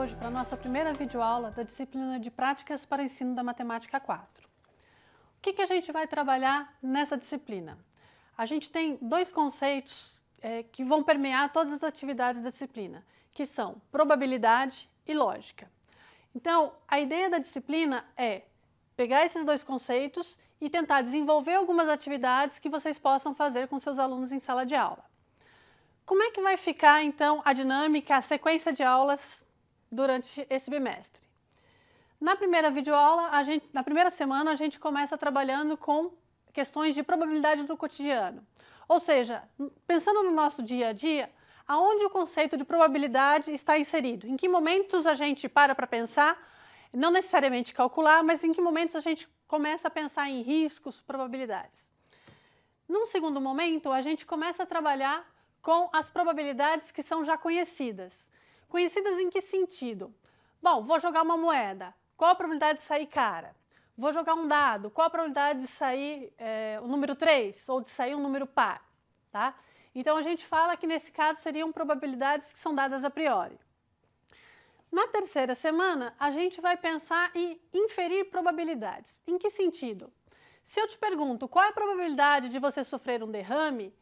hoje para a nossa primeira videoaula da disciplina de Práticas para Ensino da Matemática 4. O que a gente vai trabalhar nessa disciplina? A gente tem dois conceitos que vão permear todas as atividades da disciplina, que são probabilidade e lógica. Então, a ideia da disciplina é pegar esses dois conceitos e tentar desenvolver algumas atividades que vocês possam fazer com seus alunos em sala de aula. Como é que vai ficar, então, a dinâmica, a sequência de aulas durante esse bimestre? Na primeira videoaula, na primeira semana, a gente começa trabalhando com questões de probabilidade do cotidiano. Ou seja, pensando no nosso dia a dia, aonde o conceito de probabilidade está inserido? Em que momentos a gente para pensar, não necessariamente calcular, mas em que momentos a gente começa a pensar em riscos, probabilidades. Num segundo momento, a gente começa a trabalhar com as probabilidades que são já conhecidas. Conhecidas em que sentido? Bom, vou jogar uma moeda. Qual a probabilidade de sair cara? Vou jogar um dado. Qual a probabilidade de sair o número 3 ou de sair um número par? Tá? Então, a gente fala que nesse caso seriam probabilidades que são dadas a priori. Na terceira semana, a gente vai pensar em inferir probabilidades. Em que sentido? Se eu te pergunto qual é a probabilidade de você sofrer um derrame,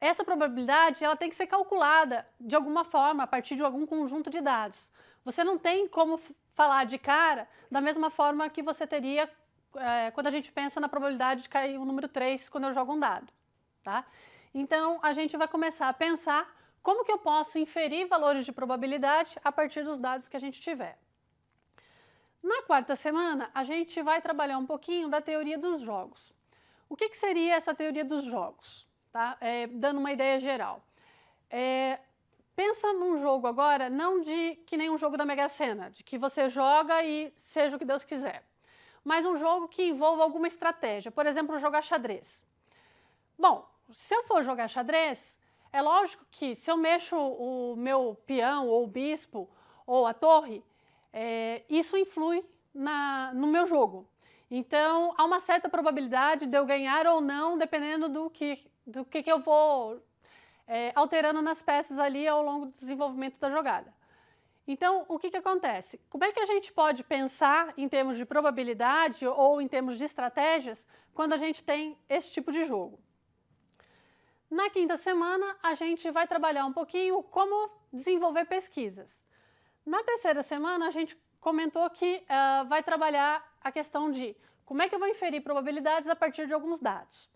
essa probabilidade ela tem que ser calculada de alguma forma, a partir de algum conjunto de dados. Você não tem como falar de cara da mesma forma que você teria quando a gente pensa na probabilidade de cair o número 3 quando eu jogo um dado. Tá? Então, a gente vai começar a pensar como que eu posso inferir valores de probabilidade a partir dos dados que a gente tiver. Na quarta semana, a gente vai trabalhar um pouquinho da teoria dos jogos. O que seria essa teoria dos jogos? Tá? Dando uma ideia geral. Pensa num jogo agora, não de que nem um jogo da Mega Sena, de que você joga e seja o que Deus quiser, mas um jogo que envolva alguma estratégia, por exemplo, jogar xadrez. Bom, se eu for jogar xadrez, é lógico que se eu mexo o meu peão ou o bispo ou a torre, isso influi no meu jogo. Então, há uma certa probabilidade de eu ganhar ou não, dependendo do que eu vou alterando nas peças ali ao longo do desenvolvimento da jogada. Então, o que acontece? Como é que a gente pode pensar em termos de probabilidade ou em termos de estratégias quando a gente tem esse tipo de jogo? Na quinta semana, a gente vai trabalhar um pouquinho como desenvolver pesquisas. Na terceira semana, a gente comentou que vai trabalhar a questão de como é que eu vou inferir probabilidades a partir de alguns dados.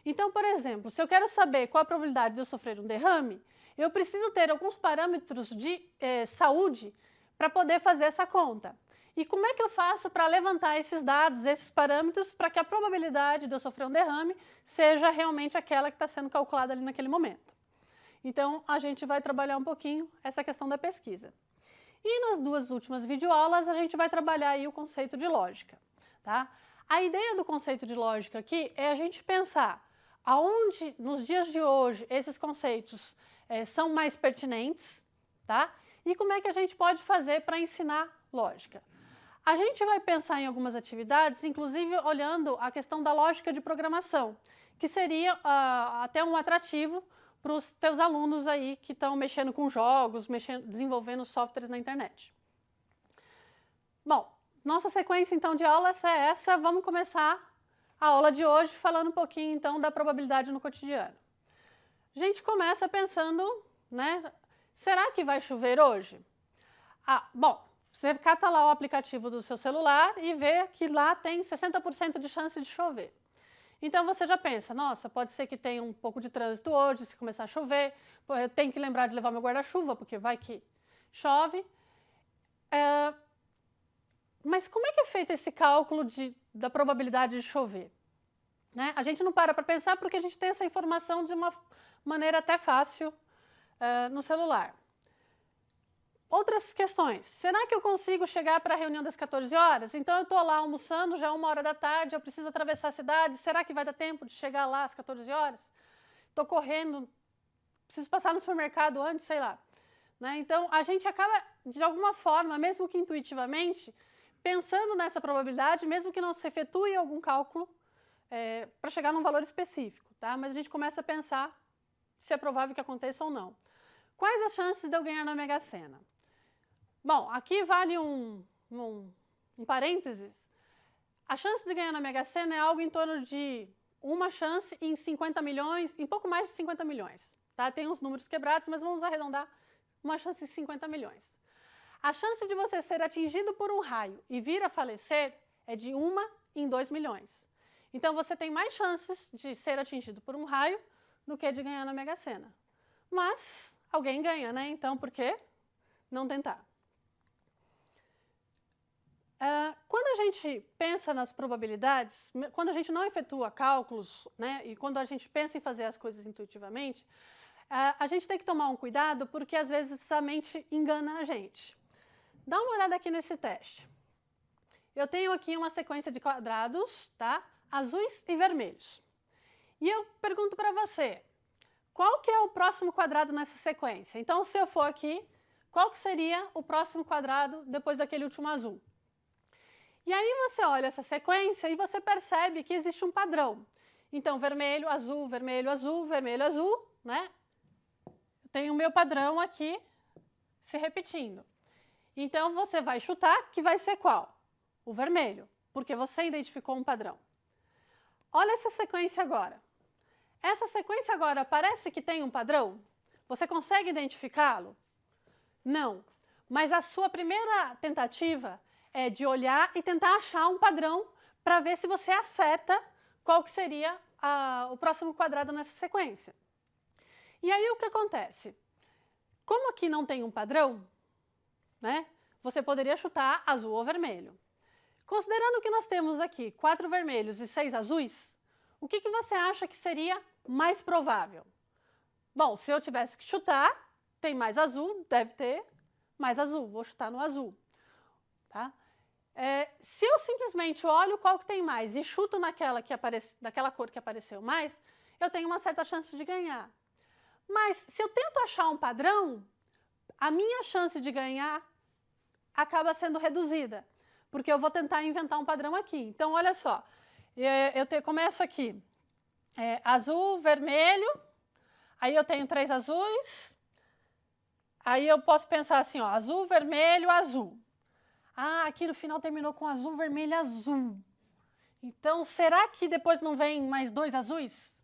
Então, por exemplo, se eu quero saber qual a probabilidade de eu sofrer um derrame, eu preciso ter alguns parâmetros de saúde para poder fazer essa conta. E como é que eu faço para levantar esses dados, esses parâmetros, para que a probabilidade de eu sofrer um derrame seja realmente aquela que está sendo calculada ali naquele momento? Então, a gente vai trabalhar um pouquinho essa questão da pesquisa. E nas duas últimas videoaulas, a gente vai trabalhar aí o conceito de lógica. Tá? A ideia do conceito de lógica aqui é a gente pensar aonde, nos dias de hoje, esses conceitos são mais pertinentes, tá? E como é que a gente pode fazer para ensinar lógica. A gente vai pensar em algumas atividades, inclusive olhando a questão da lógica de programação, que seria até um atrativo para os teus alunos aí que estão mexendo com jogos, desenvolvendo softwares na internet. Bom, nossa sequência então de aulas é essa. Vamos começar a aula de hoje falando um pouquinho então da probabilidade no cotidiano. A gente começa pensando, né, será que vai chover hoje? Bom, você cata lá o aplicativo do seu celular e vê que lá tem 60% de chance de chover. Então você já pensa, nossa, pode ser que tenha um pouco de trânsito hoje, se começar a chover, eu tenho que lembrar de levar meu guarda-chuva, porque vai que chove. Mas como é que é feito esse cálculo da probabilidade de chover? Né? A gente não para pensar porque a gente tem essa informação de uma maneira até fácil no celular. Outras questões. Será que eu consigo chegar para a reunião das 14 horas? Então eu estou lá almoçando, já é 1h da tarde, eu preciso atravessar a cidade, será que vai dar tempo de chegar lá às 14 horas? Estou correndo, preciso passar no supermercado antes, sei lá. Né? Então a gente acaba, de alguma forma, mesmo que intuitivamente, pensando nessa probabilidade, mesmo que não se efetue algum cálculo, para chegar num valor específico. Tá? Mas a gente começa a pensar se é provável que aconteça ou não. Quais as chances de eu ganhar na Mega Sena? Bom, aqui vale um parênteses. A chance de ganhar na Mega Sena é algo em torno de uma chance em 50 milhões, em pouco mais de 50 milhões. Tá? Tem uns números quebrados, mas vamos arredondar uma chance em 50 milhões. A chance de você ser atingido por um raio e vir a falecer é de 1 em 2 milhões. Então, você tem mais chances de ser atingido por um raio do que de ganhar na Mega Sena. Mas alguém ganha, né? Então, por que não tentar? Quando a gente pensa nas probabilidades, quando a gente não efetua cálculos, né, e quando a gente pensa em fazer as coisas intuitivamente, a gente tem que tomar um cuidado porque às vezes a mente engana a gente. Dá uma olhada aqui nesse teste. Eu tenho aqui uma sequência de quadrados, tá? Azuis e vermelhos. E eu pergunto para você, qual que é o próximo quadrado nessa sequência? Então, se eu for aqui, qual que seria o próximo quadrado depois daquele último azul? E aí você olha essa sequência e você percebe que existe um padrão. Então, vermelho, azul, vermelho, azul, vermelho, azul, né? Tem o meu padrão aqui se repetindo. Então, você vai chutar que vai ser qual? O vermelho, porque você identificou um padrão. Olha essa sequência agora. Essa sequência agora parece que tem um padrão? Você consegue identificá-lo? Não. Mas a sua primeira tentativa é de olhar e tentar achar um padrão para ver se você acerta qual que seria o próximo quadrado nessa sequência. E aí o que acontece? Como aqui não tem um padrão, né, você poderia chutar azul ou vermelho. Considerando que nós temos aqui 4 vermelhos e 6 azuis, o que você acha que seria mais provável? Bom, se eu tivesse que chutar, tem mais azul, deve ter mais azul, vou chutar no azul. Tá? Se eu simplesmente olho qual que tem mais e chuto naquela cor que apareceu mais, eu tenho uma certa chance de ganhar. Mas se eu tento achar um padrão, a minha chance de ganhar acaba sendo reduzida, porque eu vou tentar inventar um padrão aqui. Então, olha só, começo aqui, azul, vermelho, aí eu tenho 3 azuis, aí eu posso pensar assim, ó, azul, vermelho, azul. Ah, aqui no final terminou com azul, vermelho, azul. Então, será que depois não vem mais 2 azuis?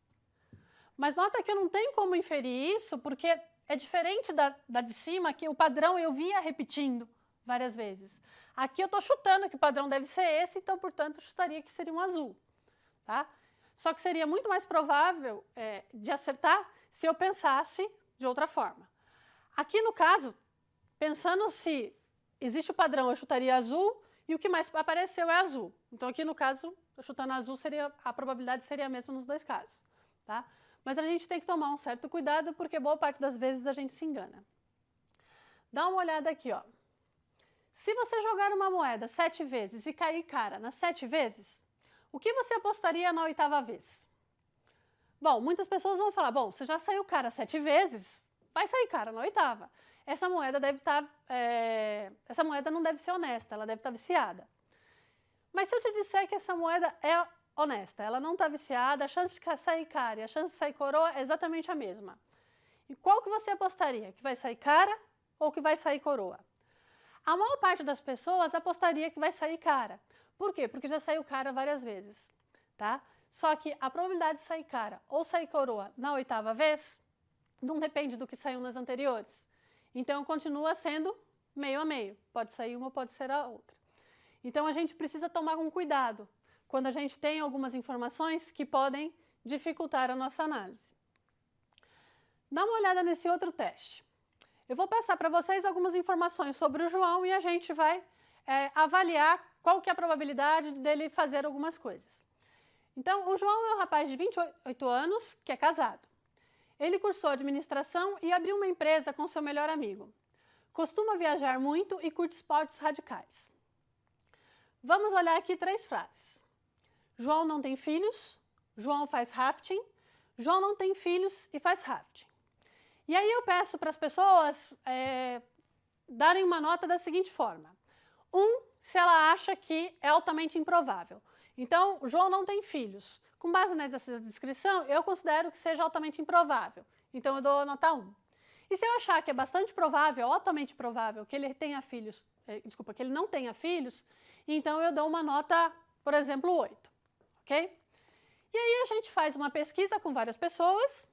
Mas nota que eu não tenho como inferir isso, porque é diferente da de cima, que o padrão eu via repetindo várias vezes. Aqui eu estou chutando que o padrão deve ser esse, então, portanto, eu chutaria que seria um azul. Tá? Só que seria muito mais provável de acertar se eu pensasse de outra forma. Aqui, no caso, pensando se existe o padrão, eu chutaria azul, e o que mais apareceu é azul. Então, aqui no caso, eu chutando azul, a probabilidade seria a mesma nos 2 casos. Tá? Mas a gente tem que tomar um certo cuidado, porque boa parte das vezes a gente se engana. Dá uma olhada aqui, ó. Se você jogar uma moeda 7 vezes e cair cara nas 7 vezes, o que você apostaria na 8ª vez? Bom, muitas pessoas vão falar, bom, você já saiu cara 7 vezes, vai sair cara na 8ª. Essa moeda essa moeda não deve ser honesta, ela deve estar viciada. Mas se eu te disser que essa moeda é honesta, ela não está viciada, a chance de sair cara e a chance de sair coroa é exatamente a mesma. E qual que você apostaria? Que vai sair cara ou que vai sair coroa? A maior parte das pessoas apostaria que vai sair cara. Por quê? Porque já saiu cara várias vezes. Tá? Só que a probabilidade de sair cara ou sair coroa na 8ª vez não depende do que saiu nas anteriores. Então, continua sendo meio a meio. Pode sair uma, pode ser a outra. Então, a gente precisa tomar um cuidado quando a gente tem algumas informações que podem dificultar a nossa análise. Dá uma olhada nesse outro teste. Eu vou passar para vocês algumas informações sobre o João e a gente vai avaliar qual que é a probabilidade dele fazer algumas coisas. Então, o João é um rapaz de 28 anos que é casado. Ele cursou administração e abriu uma empresa com seu melhor amigo. Costuma viajar muito e curte esportes radicais. Vamos olhar aqui 3 frases. João não tem filhos, João faz rafting, João não tem filhos e faz rafting. E aí eu peço para as pessoas darem uma nota da seguinte forma. 1, se ela acha que é altamente improvável. Então, João não tem filhos. Com base nessa descrição, eu considero que seja altamente improvável. Então, eu dou a nota 1. E se eu achar que é bastante provável, altamente provável, que ele tenha filhos, que ele não tenha filhos, então eu dou uma nota, por exemplo, 8, ok? E aí a gente faz uma pesquisa com várias pessoas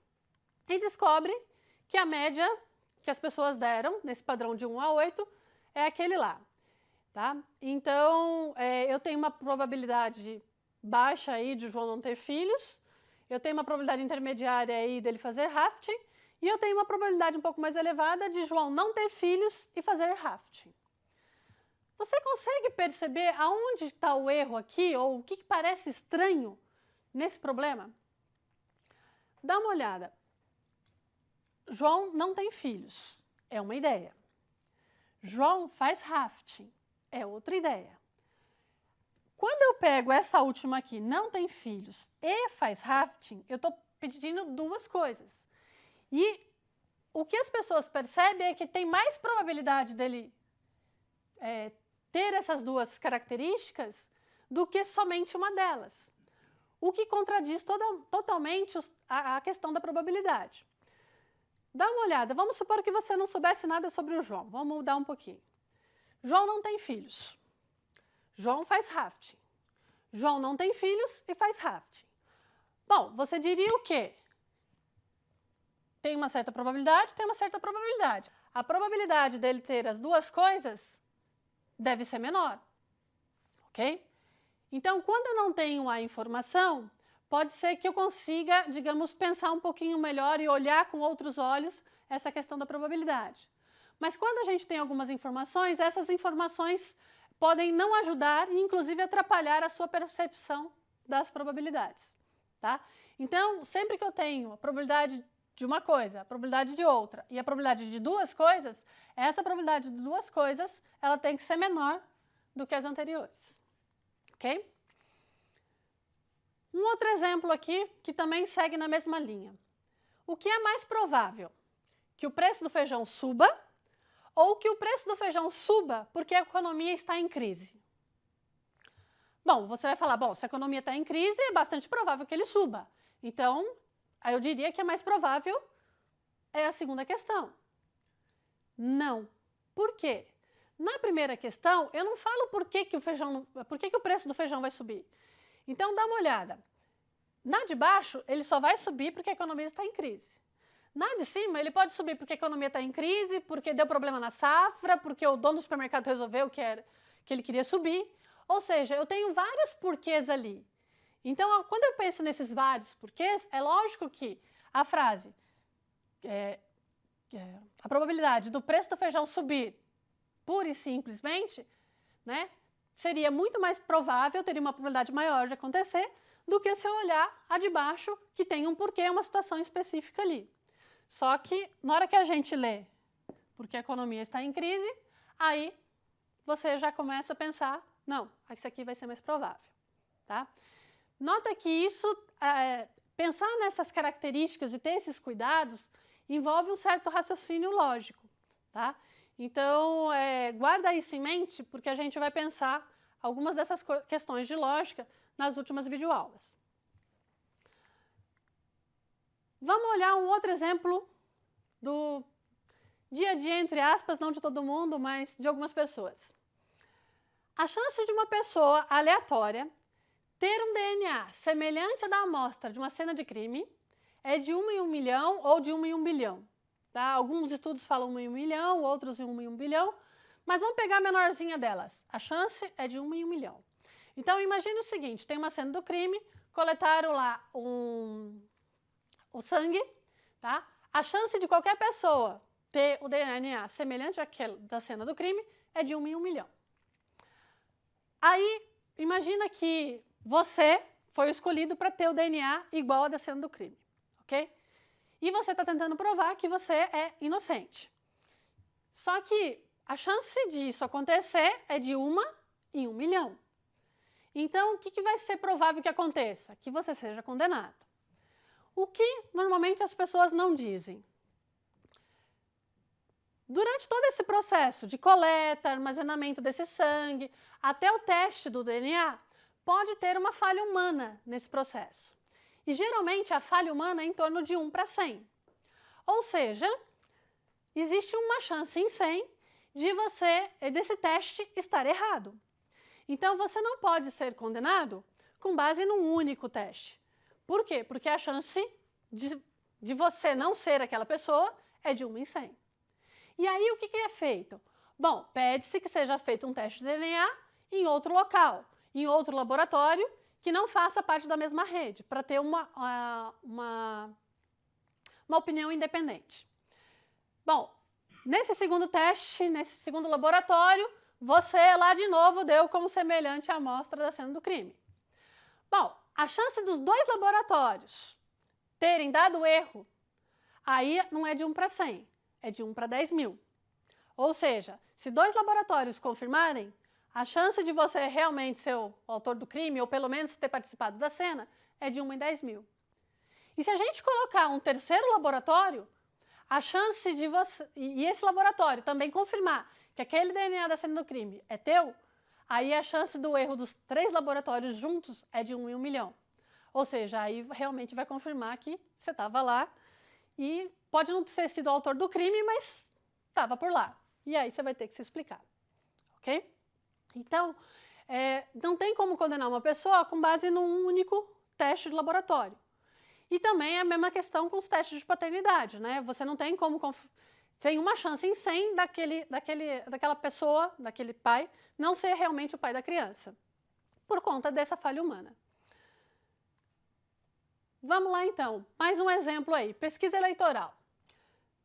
e descobre que a média que as pessoas deram, nesse padrão de 1 a 8, é aquele lá, tá? Então, eu tenho uma probabilidade baixa aí de João não ter filhos, eu tenho uma probabilidade intermediária aí dele fazer rafting, e eu tenho uma probabilidade um pouco mais elevada de João não ter filhos e fazer rafting. Você consegue perceber aonde está o erro aqui, ou o que parece estranho nesse problema? Dá uma olhada. João não tem filhos, é uma ideia. João faz rafting, é outra ideia. Quando eu pego essa última aqui, não tem filhos e faz rafting, eu estou pedindo duas coisas. E o que as pessoas percebem é que tem mais probabilidade dele ter essas duas características do que somente uma delas. O que contradiz totalmente a questão da probabilidade. Dá uma olhada, vamos supor que você não soubesse nada sobre o João, vamos mudar um pouquinho. João não tem filhos. João faz rafting. João não tem filhos e faz rafting. Bom, você diria o quê? Tem uma certa probabilidade, tem uma certa probabilidade. A probabilidade dele ter as duas coisas deve ser menor, ok? Então, quando eu não tenho a informação, pode ser que eu consiga, digamos, pensar um pouquinho melhor e olhar com outros olhos essa questão da probabilidade. Mas quando a gente tem algumas informações, essas informações podem não ajudar e, inclusive, atrapalhar a sua percepção das probabilidades, tá? Então, sempre que eu tenho a probabilidade de uma coisa, a probabilidade de outra e a probabilidade de duas coisas, essa probabilidade de duas coisas, ela tem que ser menor do que as anteriores, ok? Um outro exemplo aqui, que também segue na mesma linha. O que é mais provável? Que o preço do feijão suba ou que o preço do feijão suba porque a economia está em crise? Bom, você vai falar, bom, se a economia está em crise, é bastante provável que ele suba. Então, aí eu diria que é mais provável é a segunda questão. Não. Por quê? Na primeira questão, eu não falo por que o preço do feijão vai subir. Então, dá uma olhada. Na de baixo, ele só vai subir porque a economia está em crise. Na de cima, ele pode subir porque a economia está em crise, porque deu problema na safra, porque o dono do supermercado resolveu que ele queria subir. Ou seja, eu tenho vários porquês ali. Então, quando eu penso nesses vários porquês, é lógico que a frase, a probabilidade do preço do feijão subir pura e simplesmente, né, seria muito mais provável, teria uma probabilidade maior de acontecer, do que se eu olhar a de baixo, que tem um porquê, uma situação específica ali. Só que, na hora que a gente lê porque a economia está em crise, aí você já começa a pensar, não, isso aqui vai ser mais provável, tá? Nota que isso, pensar nessas características e ter esses cuidados, envolve um certo raciocínio lógico, tá? Então, guarda isso em mente, porque a gente vai pensar algumas dessas questões de lógica nas últimas videoaulas. Vamos olhar um outro exemplo do dia a dia, entre aspas, não de todo mundo, mas de algumas pessoas. A chance de uma pessoa aleatória ter um DNA semelhante à da amostra de uma cena de crime é de 1 em 1 milhão ou de 1 em 1 bilhão. Tá? Alguns estudos falam 1 em 1 milhão, outros em 1 em 1 bilhão, mas vamos pegar a menorzinha delas. A chance é de 1 em 1 milhão. Então, imagine o seguinte, tem uma cena do crime, coletaram lá o sangue, tá? A chance de qualquer pessoa ter o DNA semelhante àquele da cena do crime é de 1 em 1 milhão. Aí, imagina que você foi escolhido para ter o DNA igual ao da cena do crime, ok? E você está tentando provar que você é inocente. Só que a chance disso acontecer é de 1 em 1 milhão. Então, o que vai ser provável que aconteça? Que você seja condenado. O que normalmente as pessoas não dizem? Durante todo esse processo de coleta, armazenamento desse sangue, até o teste do DNA, pode ter uma falha humana nesse processo. E geralmente a falha humana é em torno de 1 para 100. Ou seja, existe uma chance em 100 desse teste estar errado. Então, você não pode ser condenado com base num único teste. Por quê? Porque a chance de você não ser aquela pessoa é de 1 em 100. E aí, o que é feito? Bom, pede-se que seja feito um teste de DNA em outro local, em outro laboratório, que não faça parte da mesma rede, para ter uma opinião independente. Bom, nesse segundo teste, nesse segundo laboratório, você lá de novo deu como semelhante a amostra da cena do crime. Bom, a chance dos 2 laboratórios terem dado erro, aí não é de 1 para 100, é de 1 para 10.000. Ou seja, se 2 laboratórios confirmarem, a chance de você realmente ser o autor do crime, ou pelo menos ter participado da cena, é de 1 em 10.000. E se a gente colocar um terceiro laboratório, a chance de você... E esse laboratório também confirmar que aquele DNA da cena do crime é teu, aí a chance do erro dos 3 laboratórios juntos é de 1 em 1 milhão. Ou seja, aí realmente vai confirmar que você estava lá e pode não ter sido o autor do crime, mas estava por lá. E aí você vai ter que se explicar, ok? Então, não tem como condenar uma pessoa com base num único teste de laboratório. E também é a mesma questão com os testes de paternidade, né? Você não tem como... Tem uma chance em 100 daquela pessoa, daquele pai, não ser realmente o pai da criança, por conta dessa falha humana. Vamos lá, então. Mais um exemplo aí. Pesquisa eleitoral.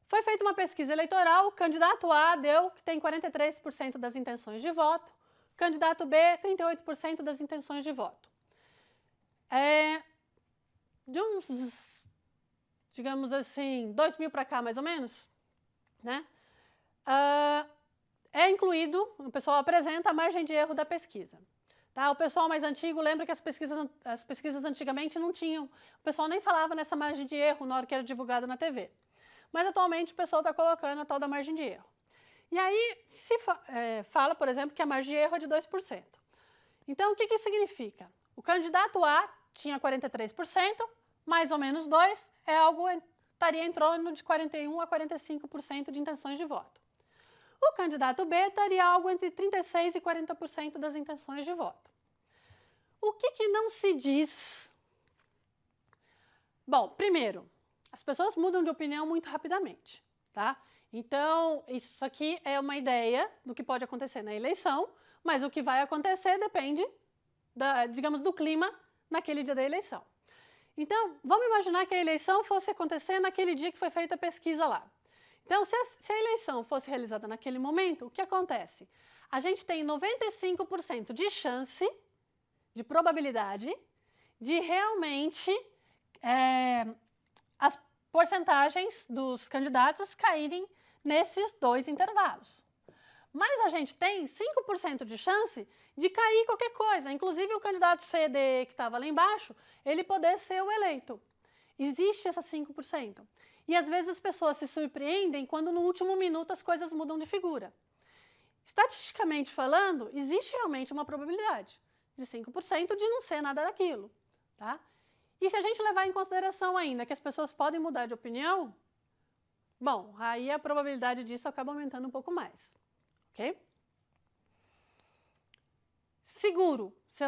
Foi feita uma pesquisa eleitoral, o candidato A deu que tem 43% das intenções de voto, candidato B, 38% das intenções de voto. De uns, digamos assim, 2.000 para cá, mais ou menos, né? É incluído, o pessoal apresenta a margem de erro da pesquisa. Tá? O pessoal mais antigo lembra que as pesquisas antigamente não tinham, o pessoal nem falava nessa margem de erro na hora que era divulgado na TV. Mas atualmente o pessoal está colocando a tal da margem de erro. E aí se fala, por exemplo, que a margem de erro é de 2%. Então, o que isso significa? O candidato A tinha 43%, mais ou menos 2%, estaria em torno de 41% a 45% de intenções de voto. O candidato B estaria algo entre 36% e 40% das intenções de voto. O que não se diz? Bom, primeiro, as pessoas mudam de opinião muito rapidamente, tá? Então, isso aqui é uma ideia do que pode acontecer na eleição, mas o que vai acontecer depende, digamos, do clima naquele dia da eleição. Então, vamos imaginar que a eleição fosse acontecer naquele dia que foi feita a pesquisa lá. Então, se a eleição fosse realizada naquele momento, o que acontece? A gente tem 95% de chance, de probabilidade, de realmente as porcentagens dos candidatos caírem nesses 2 intervalos. Mas a gente tem 5% de chance de cair qualquer coisa, inclusive o candidato C, D, E, que estava lá embaixo, ele poder ser o eleito. Existe esses 5%. E às vezes as pessoas se surpreendem quando no último minuto as coisas mudam de figura. Estatisticamente falando, existe realmente uma probabilidade de 5% de não ser nada daquilo, tá? E se a gente levar em consideração ainda que as pessoas podem mudar de opinião, bom, aí a probabilidade disso acaba aumentando um pouco mais, ok? Seguro. Você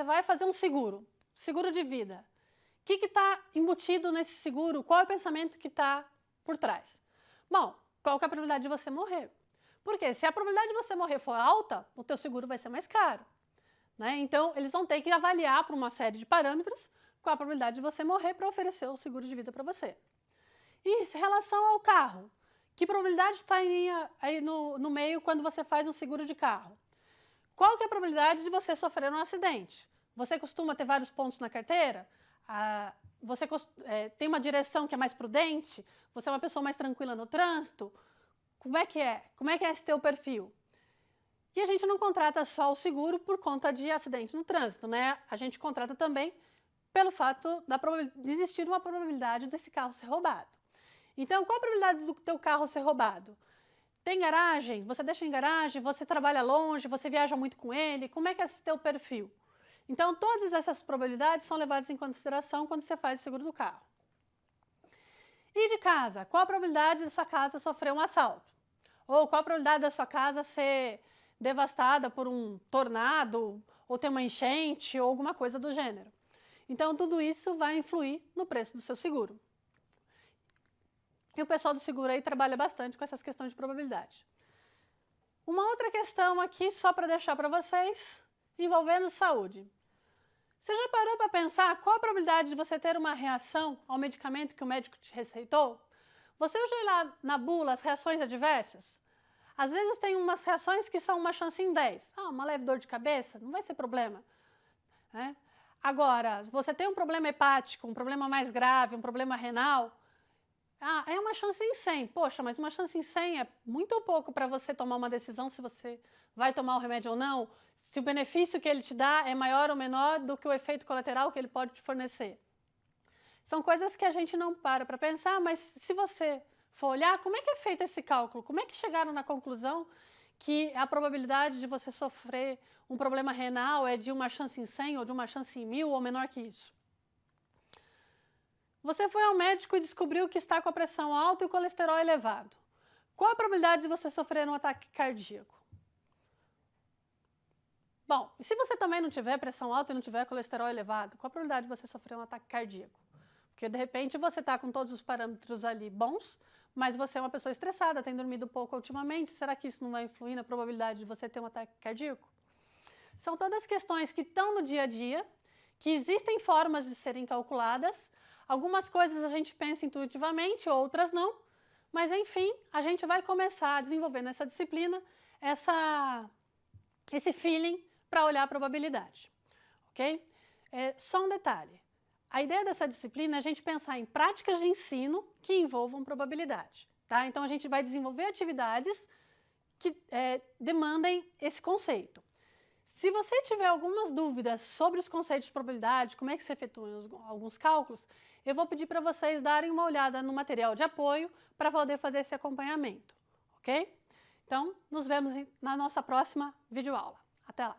vai fazer um seguro de vida. O que está embutido nesse seguro? Qual é o pensamento que está por trás? Bom, qual que é a probabilidade de você morrer? Porque se a probabilidade de você morrer for alta, o teu seguro vai ser mais caro, né? Então, eles vão ter que avaliar por uma série de parâmetros qual a probabilidade de você morrer para oferecer o seguro de vida para você. E em relação ao carro, que probabilidade está aí no meio quando você faz um seguro de carro? Qual que é a probabilidade de você sofrer um acidente? Você costuma ter vários pontos na carteira? Você tem uma direção que é mais prudente? Você é uma pessoa mais tranquila no trânsito? Como é que é? Como é que é esse teu perfil? E a gente não contrata só o seguro por conta de acidente no trânsito, né? A gente contrata também pelo fato de existir uma probabilidade desse carro ser roubado. Então, qual a probabilidade do teu carro ser roubado? Tem garagem? Você deixa em garagem? Você trabalha longe? Você viaja muito com ele? Como é que é esse teu perfil? Então, todas essas probabilidades são levadas em consideração quando você faz o seguro do carro. E de casa, qual a probabilidade da sua casa sofrer um assalto? Ou qual a probabilidade da sua casa ser devastada por um tornado, ou ter uma enchente, ou alguma coisa do gênero? Então, tudo isso vai influir no preço do seu seguro. E o pessoal do seguro aí trabalha bastante com essas questões de probabilidade. Uma outra questão aqui, só para deixar para vocês, envolvendo saúde. Você já parou para pensar qual a probabilidade de você ter uma reação ao medicamento que o médico te receitou? Você usa lá na bula as reações adversas? Às vezes tem umas reações que são uma chance em 10. Uma leve dor de cabeça, não vai ser problema. Né? Agora, se você tem um problema hepático, um problema mais grave, um problema renal, é uma chance em 100. Poxa, mas uma chance em 100 é muito pouco para você tomar uma decisão se você vai tomar o remédio ou não, se o benefício que ele te dá é maior ou menor do que o efeito colateral que ele pode te fornecer. São coisas que a gente não para pensar, mas se você for olhar, como é que é feito esse cálculo? Como é que chegaram na conclusão que a probabilidade de você sofrer um problema renal é de uma chance em 100 ou de uma chance em 1000 ou menor que isso? Você foi ao médico e descobriu que está com a pressão alta e o colesterol elevado. Qual a probabilidade de você sofrer um ataque cardíaco? Bom, e se você também não tiver pressão alta e não tiver colesterol elevado, qual a probabilidade de você sofrer um ataque cardíaco? Porque de repente você está com todos os parâmetros ali bons, mas você é uma pessoa estressada, tem dormido pouco ultimamente, será que isso não vai influir na probabilidade de você ter um ataque cardíaco? São todas questões que estão no dia a dia, que existem formas de serem calculadas. Algumas coisas a gente pensa intuitivamente, outras não, mas enfim, a gente vai começar a desenvolver nessa disciplina esse feeling para olhar a probabilidade, ok? Só um detalhe, a ideia dessa disciplina é a gente pensar em práticas de ensino que envolvam probabilidade, tá? Então a gente vai desenvolver atividades que demandem esse conceito. Se você tiver algumas dúvidas sobre os conceitos de probabilidade, como é que se efetuam alguns cálculos, eu vou pedir para vocês darem uma olhada no material de apoio para poder fazer esse acompanhamento, ok? Então, nos vemos na nossa próxima videoaula. Até lá!